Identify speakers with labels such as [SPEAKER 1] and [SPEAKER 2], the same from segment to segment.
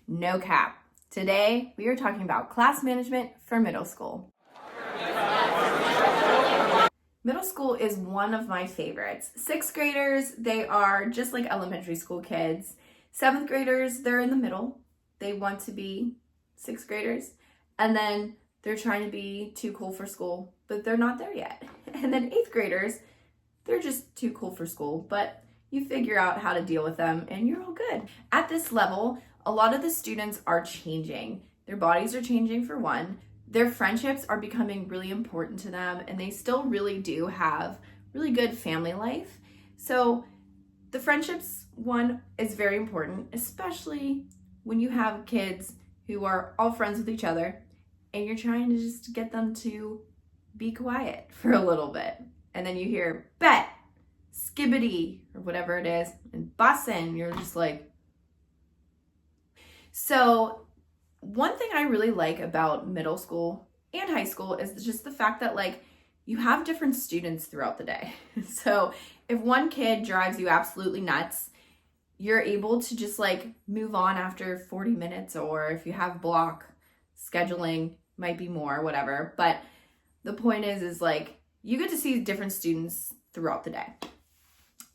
[SPEAKER 1] No cap. Today, we are talking about class management for middle school. Middle school is one of my favorites. Sixth graders, they are just like elementary school kids. Seventh graders, they're in the middle. They want to be sixth graders. And then they're trying to be too cool for school, but they're not there yet. And then eighth graders, they're just too cool for school, but you figure out how to deal with them and you're all good. At this level, a lot of the students are changing. Their bodies are changing for one. Their friendships are becoming really important to them, and they still really do have really good family life. So the friendships one is very important, especially when you have kids who are all friends with each other and you're trying to just get them to be quiet for a little bit. And then you hear bet, skibbity, or whatever it is, and bussin', you're just like. So one thing I really like about middle school and high school is just the fact that like you have different students throughout the day. So if one kid drives you absolutely nuts, you're able to just like move on after 40 minutes, or if you have block scheduling, might be more, whatever. But the point is like you get to see different students throughout the day.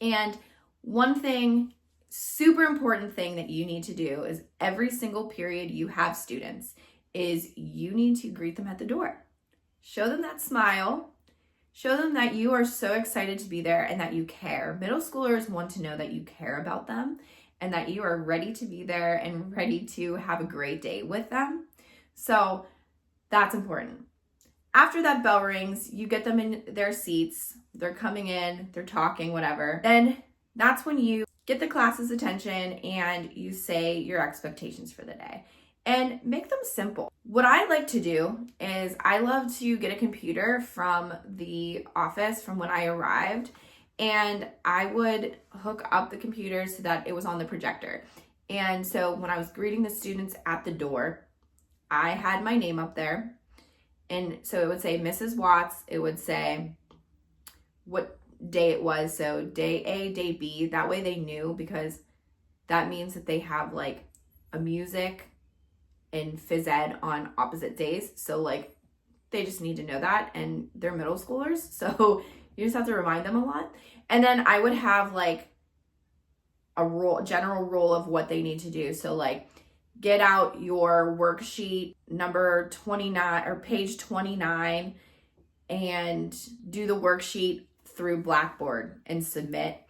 [SPEAKER 1] And one thing, super important thing that you need to do is every single period you have students is you need to greet them at the door. Show them that smile. Show them that you are so excited to be there and that you care. Middle schoolers want to know that you care about them and that you are ready to be there and ready to have a great day with them. So that's important. After that bell rings, you get them in their seats. They're coming in, they're talking, whatever. Then that's when you get the class's attention and you say your expectations for the day and make them simple. What I like to do is I love to get a computer from the office from when I arrived, and I would hook up the computer so that it was on the projector. And so when I was greeting the students at the door, I had my name up there. And so it would say Mrs. Watts, it would say what day it was, so day A, day B. That way they knew, because that means that they have like a music and phys ed on opposite days. So like they just need to know that, and they're middle schoolers, so you just have to remind them a lot. And then I would have like a general rule of what they need to do. So like get out your worksheet number 29 or page 29 and do the worksheet through Blackboard and submit.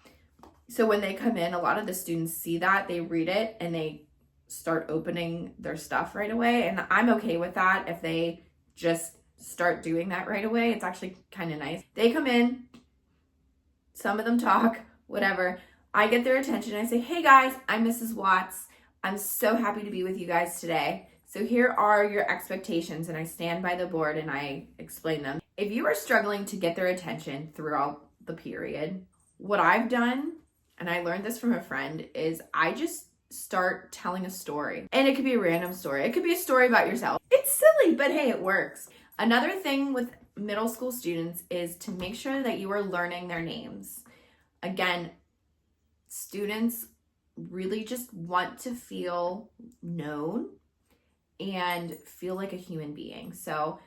[SPEAKER 1] So when they come in, a lot of the students see that, they read it, and they start opening their stuff right away. And I'm okay with that if they just start doing that right away. It's actually kind of nice. They come in, some of them talk, whatever. I get their attention. I say, hey guys, I'm Mrs. Watts. I'm so happy to be with you guys today. So here are your expectations, and I stand by the board and I explain them. If you are struggling to get their attention throughout the period, what I've done, and I learned this from a friend, is I just start telling a story. And it could be a random story. It could be a story about yourself. It's silly, but hey, it works. Another thing with middle school students is to make sure that you are learning their names. Again, students really just want to feel known and feel like a human being. So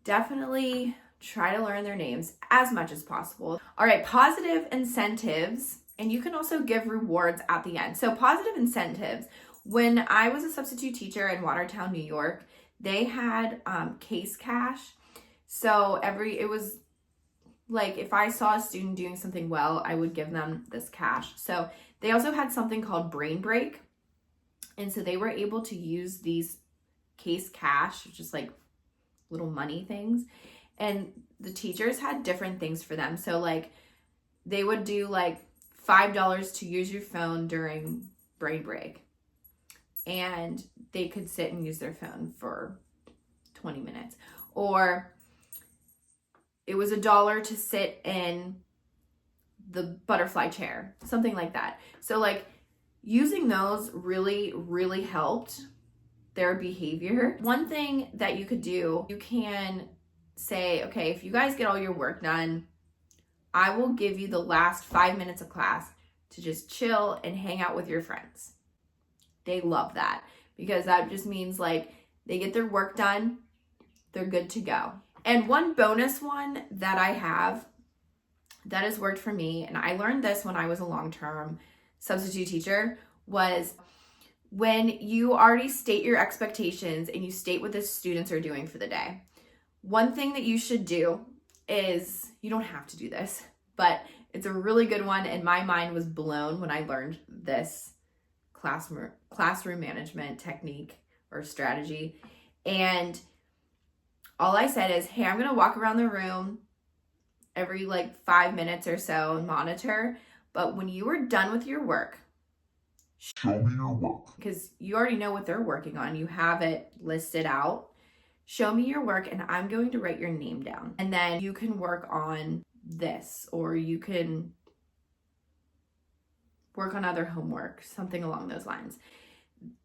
[SPEAKER 1] definitely try to learn their names as much as possible. All right, positive incentives, and you can also give rewards at the end. So positive incentives, when I was a substitute teacher in Watertown, New York, they had case cash. So it was like if I saw a student doing something well, I would give them this cash. So they also had something called Brain Break. And so they were able to use these case cash, which is like little money things. And the teachers had different things for them. So like they would do like $5 to use your phone during Brain Break. And they could sit and use their phone for 20 minutes. Or it was $1 to sit in the butterfly chair, something like that. So like using those really, really helped their behavior. One thing that you could do, you can say, okay, if you guys get all your work done, I will give you the last 5 minutes of class to just chill and hang out with your friends. They love that because that just means like they get their work done, they're good to go. And one bonus one that I have that has worked for me, and I learned this when I was a long-term substitute teacher, was when you already state your expectations and you state what the students are doing for the day. One thing that you should do is, you don't have to do this, but it's a really good one, and my mind was blown when I learned this classroom management technique or strategy. And all I said is, hey, I'm going to walk around the room every like 5 minutes or so and monitor. But when you are done with your work, show me your work. Because you already know what they're working on. You have it listed out. Show me your work, and I'm going to write your name down. And then you can work on this, or you can work on other homework, something along those lines.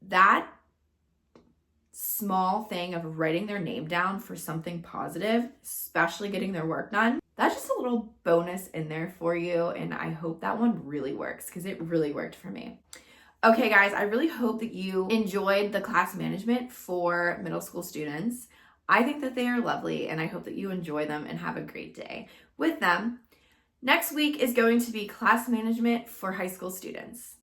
[SPEAKER 1] That small thing of writing their name down for something positive, especially getting their work done, that's just a little bonus in there for you. And I hope that one really works, because it really worked for me. Okay, guys, I really hope that you enjoyed the class management for middle school students. I think that they are lovely, and I hope that you enjoy them and have a great day with them. Next week is going to be class management for high school students.